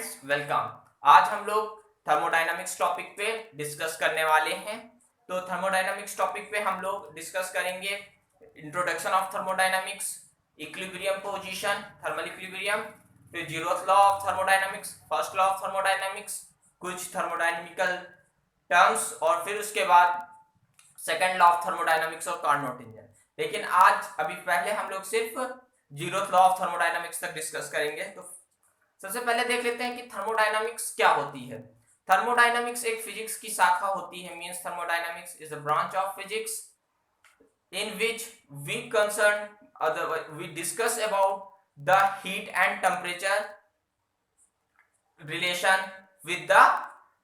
Friends, welcome. आज हम लोग थर्मोडायनामिक्स टॉपिक पे डिस्कस करने वाले हैं। तो थर्मोडायनामिक्स टॉपिक पे हम लोग डिस्कस करेंगे introduction of thermodynamics, equilibrium position, thermal equilibrium, फिर zeroth law of thermodynamics, first law of thermodynamics, कुछ थर्मोडायनामिकल टर्म्स और फिर उसके बाद सेकेंड लॉ ऑफ थर्मोडायनामिक्स और कार्नोट इंजन। लेकिन आज अभी पहले हम लोग सिर्फ जीरोथ लॉ ऑफ थर्मोडायनामिक्स तक डिस्कस करेंगे। तो सबसे पहले देख लेते हैं कि थर्मोडायनामिक्स क्या होती है। थर्मोडायनामिक्स एक फिजिक्स की शाखा होती है। Means thermodynamics is a branch of physics in which we discuss about the heat and temperature relation with the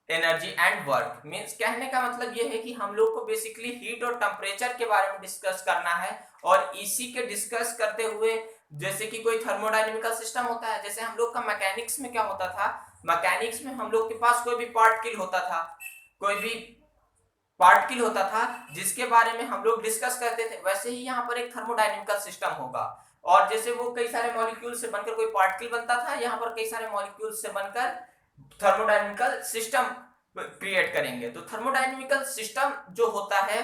energy and work. Means कहने का मतलब ये है कि हम लोग को बेसिकली हीट और टेम्परेचर के बारे में डिस्कस करना है। और इसी के डिस्कस करते हुए जैसे कि कोई थर्मोडायनेमिकल सिस्टम होता है, जैसे हम लोग का मैकेनिक्स में क्या होता था, मैकेनिक्स में हम लोग के पास कोई भी पार्टिकल होता था, कोई भी पार्टिकल होता था जिसके बारे में हम लोग डिस्कस करते थे, वैसे ही यहाँ पर एक थर्मोडायनेमिकल सिस्टम होगा। और जैसे वो कई सारे मॉलिक्यूल से बनकर कोई पार्टिकल बनता था, यहाँ पर कई सारे मॉलिक्यूल से बनकर थर्मोडायनेमिकल सिस्टम क्रिएट करेंगे। तो थर्मोडायनेमिकल सिस्टम जो होता है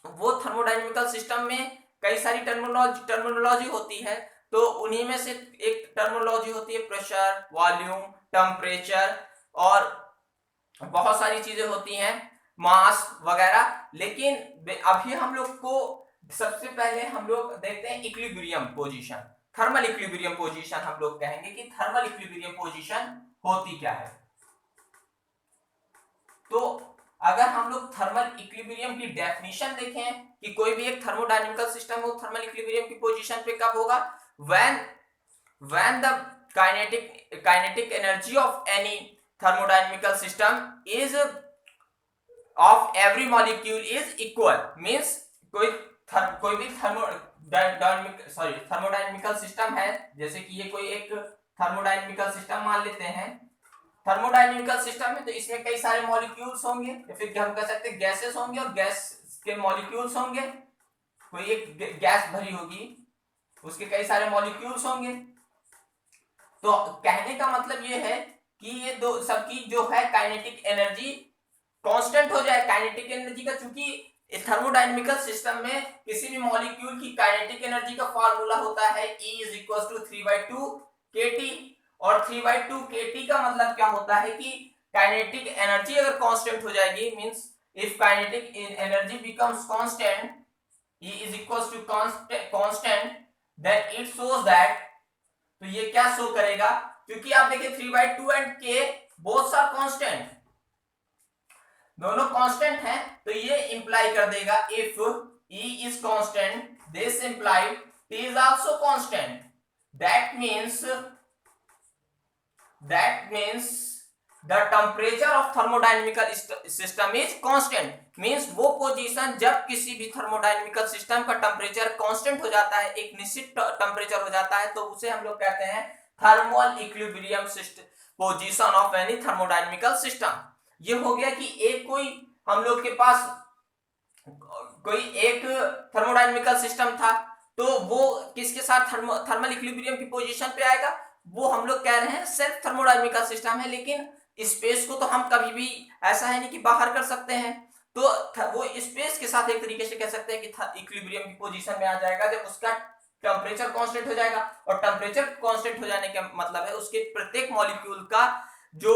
वो थर्मोडायनेमिकल सिस्टम में कई सारी टर्मिनोलॉजी होती है। तो उन्हीं में से एक टर्मिनोलॉजी होती है प्रेशर, वॉल्यूम, टेम्परेचर और बहुत सारी चीजें होती हैं, मास वगैरह। लेकिन अभी हम लोग को सबसे पहले हम लोग देखते हैं equilibrium position, thermal equilibrium position. हम लोग कहेंगे कि थर्मल इक्विलिब्रियम पोजीशन होती क्या है। तो अगर हम लोग थर्मल इक्विलिब्रियम की डेफिनेशन देखें कि कोई भी एक थर्मोडायनेमिकल सिस्टम हो थर्मल इक्विलिब्रियम की पोजीशन पे कब होगा, when the kinetic energy of any thermodynamical system is of every molecule is equal। means कोई भी थर्मोडायनेमिकल सिस्टम है, जैसे कि ये कोई एक थर्मोडायनेमिकल सिस्टम मान लेते हैं। थर्मोडायनेमिकल सिस्टम में तो इसमें कई सारे मॉलिक्यूल्स होंगे, या फिर हम कह सकते हैं गैसेस होंगे और गैस के मॉलिक्यूल्स होंगे। कोई एक गैस भरी होगी, उसके कई सारे मॉलिक्यूल्स होंगे। तो कहने का मतलब ये है कि ये दो सबकी जो है काइनेटिक एनर्जी कांस्टेंट हो जाए। काइनेटिक एनर्जी का, चूंकि थर्मोडायनेमिकल सिस्टम में किसी भी मॉलिक्यूल की काइनेटिक एनर्जी का फार्मूला होता है E = 3/2 kT। और 3/2 kT का मतलब क्या होता है कि काइनेटिक एनर्जी अगर कांस्टेंट हो जाएगी, means if kinetic energy becomes constant, E = constant, then it shows that, तो ये क्या शो करेगा, क्योंकि आप देखिए 3/2 and k both are constant, दोनों कांस्टेंट हैं, तो ये इंप्लाई कर देगा if E is constant, this implies T is also constant। that means the temperature of thermodynamical system is constant। means वो पोजीशन जब किसी भी थर्मोडायनेमिकल सिस्टम का टेम्परेचर कांस्टेंट हो जाता है, एक निश्चित टेम्परेचर हो जाता है, तो उसे हम लोग कहते हैं thermal equilibrium position of any thermodynamical system. ये हो गया कि एक कोई हम लोग के पास कोई एक थर्मोडायनेमिकल सिस्टम था, तो वो किसके साथ थर्मल इक्विलिब्रियम की पोजीशन पे आएगा, वो हम लोग कह रहे हैं सेल्फ थर्मोडायनेमिकल सिस्टम है। लेकिन स्पेस को तो हम कभी भी ऐसा है नहीं कि बाहर कर सकते हैं, तो वो स्पेस के साथ एक तरीके से कह सकते हैं कि इक्विलिब्रियम की पोजीशन में आ जाएगा जब उसका टेम्परेचर कांस्टेंट हो जाएगा। और टेम्परेचर कांस्टेंट हो जाने का मतलब है उसके प्रत्येक मॉलिक्यूल का जो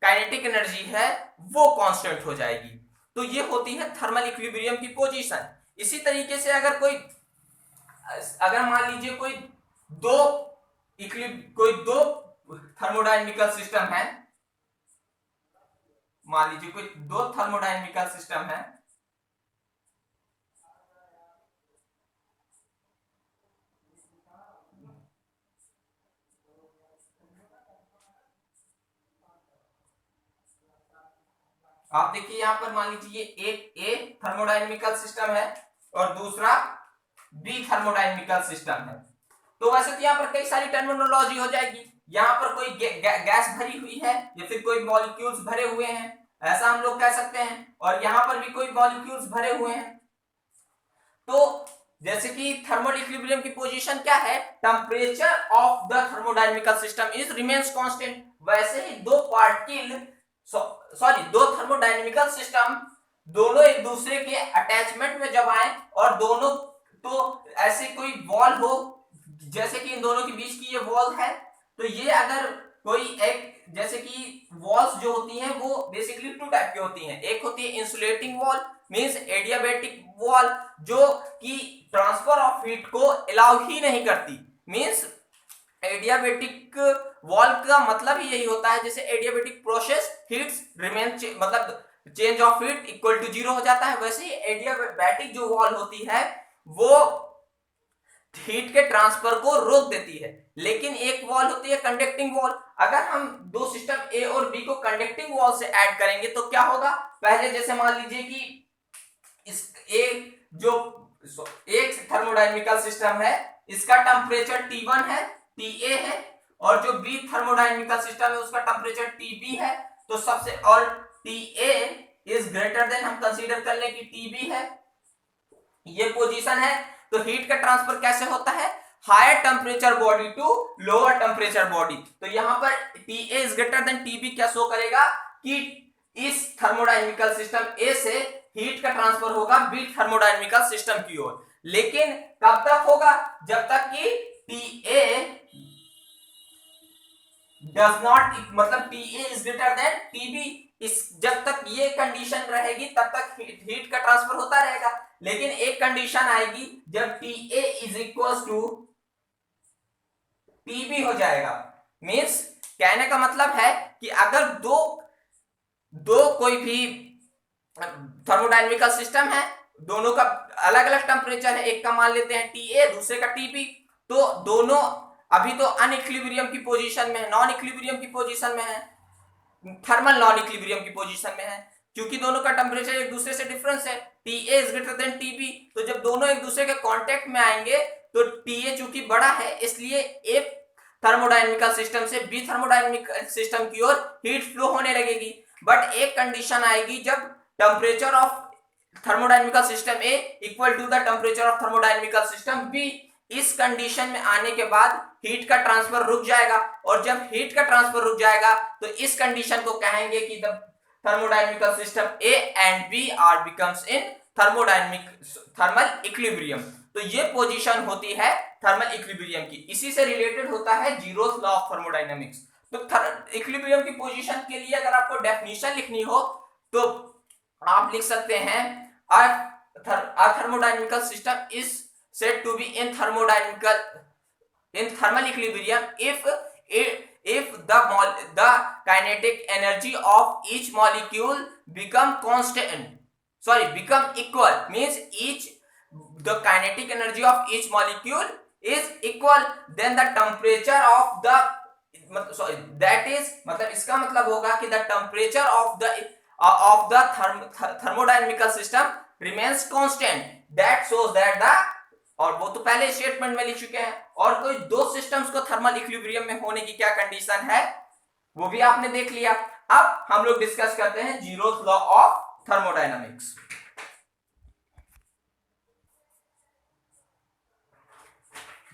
काइनेटिक एनर्जी है वो कांस्टेंट हो जाएगी। तो ये होती है थर्मल इक्विलिब्रियम की पोजीशन। इसी तरीके से अगर मान लीजिए कोई दो थर्मोडायनेमिकल सिस्टम है, मान लीजिए कोई दो थर्मोडायनेमिकल सिस्टम है, आप देखिए यहां पर मान लीजिए एक ए थर्मोडायनेमिकल सिस्टम है और दूसरा बी थर्मोडायनेमिकल सिस्टम है। तो वैसे तो यहाँ पर कई सारी टर्मिनोलॉजी हो जाएगी। यहाँ पर कोई गैस भरी हुई है या फिर कोई मॉलिक्यूल्स भरे हुए हैं, ऐसा हम लोग कह सकते हैं। और यहाँ पर भी कोई मॉलिक्यूल्स भरे हुए हैं। तो जैसे कि थर्मल इक्विलिब्रियम की पोजीशन क्या है, temperature of the thermodynamical system is remains constant. वैसे ही दो पार्टिकल दो थर्मोडायनेमिकल सिस्टम दोनों एक दूसरे के अटैचमेंट में जब आए और दोनों तो ऐसे कोई वॉल हो, जैसे कि इन दोनों के बीच की ये वॉल है, तो ये अगर कोई एक जैसे कि वॉल्स जो होती हैं वो बेसिकली टू टाइप की होती हैं। एक होती है insulating wall means adiabatic wall, जो कि ट्रांसफर ऑफ हीट को अलाउ ही नहीं करती। मींस एडियाबैटिक वॉल का मतलब ही यही होता है, जैसे एडियाबैटिक प्रोसेस हीट्स रिमेन मतलब change of heat equal to 0 हो जाता है, वैसे ही एडियाबैटिक जो वॉल होती है वो हीट के ट्रांसफर को रोक देती है। लेकिन एक वॉल होती है कंडक्टिंग वॉल। अगर हम दो सिस्टम ए और बी को कंडक्टिंग वॉल से ऐड करेंगे तो क्या होगा, पहले जैसे मान लीजिए कि इस एक थर्मोडायनेमिकल सिस्टम है, इसका टेम्परेचर T1 है, TA है, और जो बी थर्मोडायनेमिकल सिस्टम है उसका टेम्परेचर TB है। तो सबसे और TA इज ग्रेटर देन, हम कंसीडर कर लें कि TB है, ये पोजीशन है। तो हीट का ट्रांसफर कैसे होता है, higher temperature body to lower temperature body. तो यहां पर TA is greater than TB क्या शो करेगा कि इस थर्मोडायनेमिकल सिस्टम ए से हीट का ट्रांसफर होगा बी थर्मोडायनेमिकल सिस्टम की ओर। लेकिन कब तक होगा, जब तक कि TA डज नॉट मतलब TA is greater than TB। इस जब तक ये कंडीशन रहेगी तब तक हीट का ट्रांसफर होता रहेगा। लेकिन एक कंडीशन आएगी जब TA is equal to TB हो जाएगा। मींस कहने का मतलब है कि अगर दो कोई भी थर्मोडायनेमिकल सिस्टम है, दोनों का अलग अलग टेम्परेचर है, एक का मान लेते हैं TA दूसरे का TB, तो दोनों अभी तो अनइक्विलिब्रियम की पोजीशन में है, नॉन इक्विलिब्रियम की पोजीशन में है, थर्मल नॉन इक्विलिब्रियम की पोजीशन में है, क्योंकि दोनों का टेम्परेचर एक दूसरे से डिफरेंस है, TA is greater than TB। तो जब दोनों एक दूसरे के कांटेक्ट में आएंगे तो TA चूंकि बड़ा है, इसलिए एक थर्मोडायनेमिकल सिस्टम से बी थर्मोडायनेमिकल सिस्टम की ओर हीट फ्लो होने लगेगी। बट एक कंडीशन आएगी जब temperature of thermodynamical system A equal to the temperature of thermodynamical system B. इस कंडीशन में आने के बाद हीट का ट्रांसफर रुक जाएगा, और जब हीट का ट्रांसफर रुक जाएगा तो इस कंडीशन को कहेंगे कि the thermodynamical system A and B are becomes in thermal equilibrium. तो ये पोजीशन होती है थर्मल इक्विलिब्रियम की। इसी से रिलेटेड होता है जीरोथ लॉ ऑफ थर्मोडायनेमिक्स। तो इक्विलिब्रियम की पोजीशन के लिए अगर आपको डेफिनेशन लिखनी हो तो आप लिख सकते हैं a thermodynamical system is said to be in thermal equilibrium if the kinetic energy of each molecule become equal, means the kinetic energy of each molecule is equal, then the temperature of the that is मतलब इसका मतलब होगा कि the temperature of the thermodynamical system remains constant, that shows that the, और वो तो पहले statement में लिख चुके हैं। और कोई दो सिस्टम्स को थर्मल इक्विलिब्रियम में होने की क्या कंडीशन है वो भी आपने देख लिया। अब हम लोग डिस्कस करते हैं zeroth law of thermodynamics.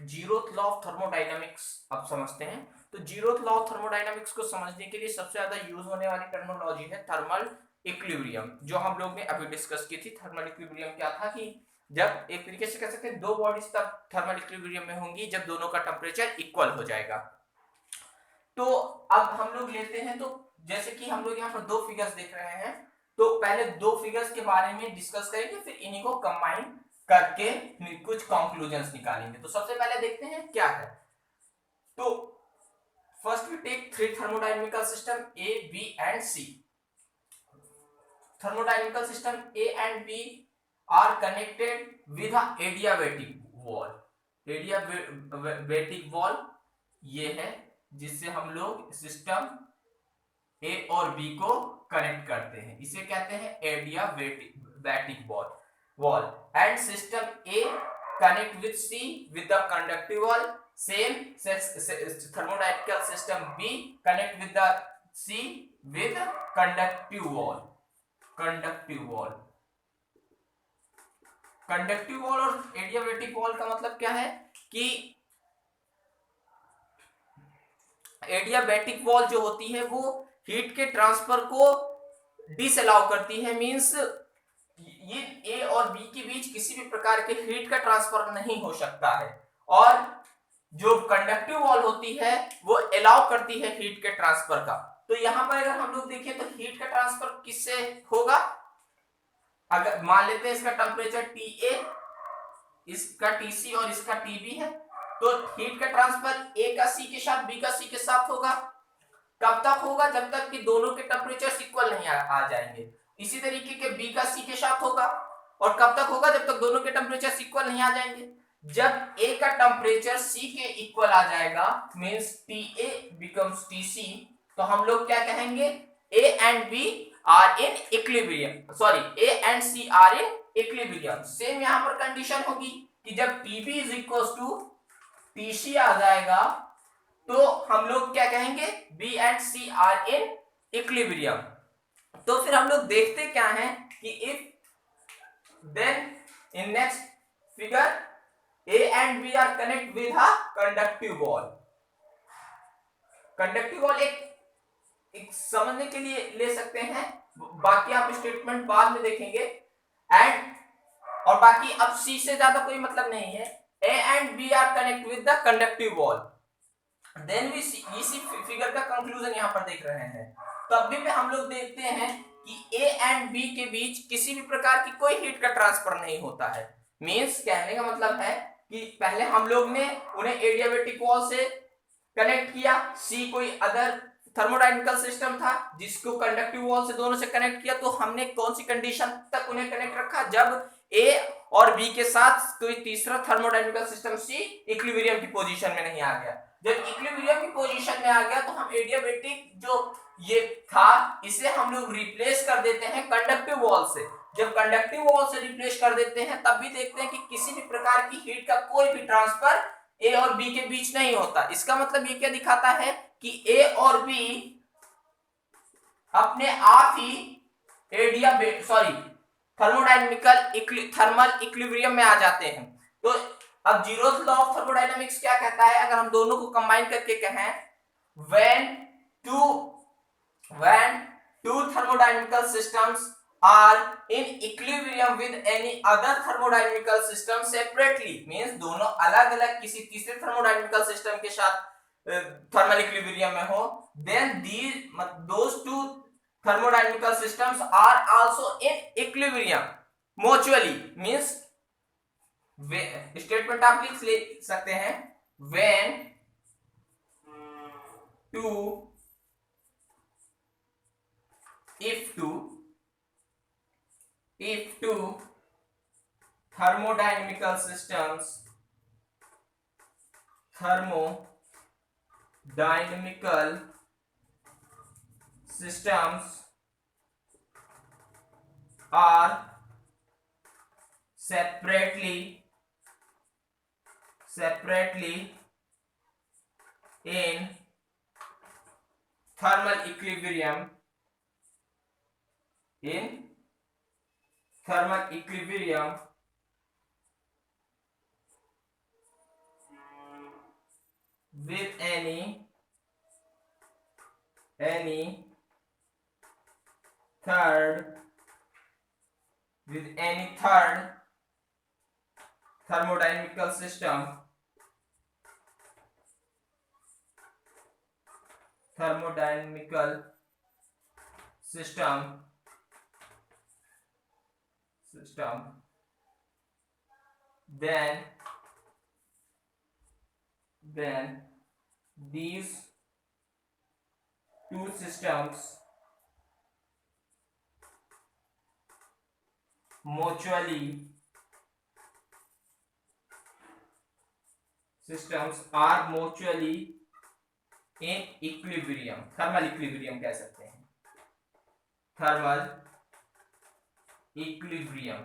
Zeroth law of thermodynamics अब समझते हैं। तो जीरोथ लॉ ऑफ थर्मोडायनामिक्स को समझने के लिए सबसे ज्यादा यूज होने वाली टर्मिनोलॉजी है थर्मल इक्विलिब्रियम, जो हम लोग ने अभी डिस्कस की थी। थर्मल इक्विलिब्रियम क्या था कि जब एक तरीके से कह सकते हैं दो बॉडीज तब थर्मल इक्विलिब्रियम में होंगी जब दोनों का टेम्परेचर इक्वल हो जाएगा। तो अब हम लोग लेते हैं, तो जैसे कि हम लोग यहाँ पर दो फिगर्स देख रहे हैं, तो पहले दो फिगर्स के बारे में डिस्कस करेंगे, फिर इन्हीं को कंबाइन करके कुछ कंक्लूजन्स निकालेंगे। तो सबसे पहले देखते हैं क्या है। तो first we take three thermodynamical system A, B and C. Thermodynamical system A and B are connected with a adiabatic wall. Adiabatic wall ये है जिससे हम लोग सिस्टम A और B को कनेक्ट करते हैं, इसे कहते हैं adiabatic wall. And system A connect with C with the conductive wall. Same thermodynamical system B connect with the C with conductive wall. Conductive wall और एडियाबैटिक वॉल का मतलब क्या है कि एडियाबैटिक वॉल जो होती है वो हीट के ट्रांसफर को डिसअलाउ करती है, मींस ये ए और बी के बीच किसी भी प्रकार के हीट का ट्रांसफर नहीं हो सकता है। और जो कंडक्टिव वॉल होती है वो अलाउ करती है हीट के ट्रांसफर का। तो यहां पर अगर हम लोग देखें तो हीट का ट्रांसफर किससे होगा, अगर मान लेते हैं इसका टेम्परेचर TA, इसका TC और इसका TB है, तो हीट का ट्रांसफर ए का सी के साथ, बी का सी के साथ होगा। कब तक होगा, जब तक कि दोनों के टेम्परेचर इक्वल नहीं आ जाएंगे। इसी तरीके के बी का सी के साथ होगा, और कब तक होगा, जब तक दोनों के टेम्परेचर इक्वल नहीं आ जाएंगे। जब ए का टेम्परेचर सी के इक्वल आ जाएगा, मींस TA बिकम्स TC, तो हम लोग क्या कहेंगे, A and B are in equilibrium, sorry A and C are in equilibrium। Same यहां पर कंडीशन होगी कि जब TB is equals to TC आ जाएगा तो हम लोग क्या कहेंगे, B and C are in equilibrium। तो फिर हम लोग देखते क्या हैं कि if then in next figure A and B are connect with a conductive wall। Conductive wall एक समझने के लिए ले सकते हैं, बाकी आप स्टेटमेंट बाद में देखेंगे। एंड और बाकी अब सी से ज्यादा कोई मतलब नहीं है। A and B are connect with the conductive wall, then we see, इसी फिगर का कंक्लूजन यहां पर देख रहे हैं। तब भी हम लोग देखते हैं कि ए एंड बी के बीच किसी भी प्रकार की कोई हीट का ट्रांसफर नहीं होता है। मींस कहने का मतलब है कि पहले हम लोग ने उन्हें एडियाबैटिक वॉल से कनेक्ट किया, सी कोई अदर थर्मोडायनेमिकल सिस्टम था जिसको कंडक्टिव वॉल से दोनों से कनेक्ट किया। तो हमने कौन सी कंडीशन तक उन्हें कनेक्ट रखा, जब ए और बी के साथ कोई तीसरा थर्मोडायनेमिकल सिस्टम सी इक्विलिब्रियम की पोजीशन में नहीं आ गया। जब इक्विलिब्रियम की पोजीशन में आ गया तो हम एडियाबैटिक जो ये था इसे हम लोग रिप्लेस कर देते हैं कंडक्टिव वॉल से। जब कंडक्टिव वॉल से रिप्लेस कर देते हैं तब भी देखते हैं कि किसी भी प्रकार की हीट का कोई भी ट्रांसफर ए और बी के बीच नहीं होता। इसका मतलब ये क्या दिखाता है कि ए और बी अपने आप ही थर्मल इक्विलिब्रियम में आ जाते हैं। तो अब जीरोथ लॉ ऑफ थर्मोडायनामिक्स क्या कहता है, अगर हम दोनों को कंबाइन करके कहें, when two thermodynamical systems are in equilibrium with any other thermodynamical system separately, means दोनों अलग अलग किसी तीसरे थर्मोडायनेमिकल सिस्टम के साथ थर्मल इक्विलिब्रियम में हो, then those two thermodynamical systems are also in equilibrium mutually, means statement आप लिख ले सकते हैं, when if two thermodynamical systems are separately in thermal equilibrium with any third thermodynamical system then these two systems are mutually in equilibrium, thermal equilibrium कह सकते हैं, thermal equilibrium.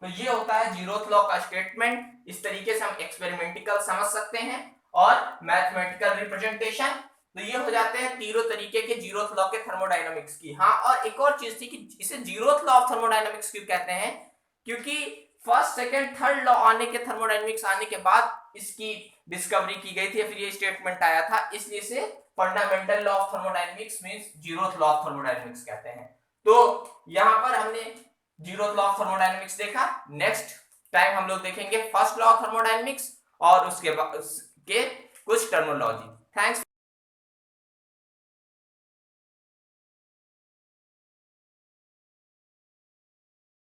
तो ये होता है जीरोथ लॉ का स्टेटमेंट। इस तरीके से हम एक्सपेरिमेंटिकल समझ सकते हैं और मैथमेटिकल रिप्रेजेंटेशन। तो ये हो जाते हैं तीनों तरीके के जीरोथ लॉ के थर्मोडायनामिक्स की। हाँ, और एक और चीज थी कि इसे जीरोथ लॉ ऑफ थर्मोडायनामिक्स क्यों कहते हैं, क्योंकि फर्स्ट सेकंड थर्ड लॉ आने के, थर्मोडायनेमिक्स आने के बाद इसकी डिस्कवरी की गई थी, फिर ये स्टेटमेंट आया था, इसलिए से fundamental law of thermodynamics means zeroth law of thermodynamics कहते हैं। तो यहां पर हमने जीरोथ लॉ ऑफ थर्मोडायनेमिक्स देखा। नेक्स्ट टाइम हम लोग देखेंगे फर्स्ट लॉ ऑफ थर्मोडायनेमिक्स और उसके बाद के कुछ टर्मिनोलॉजी। थैंक्स।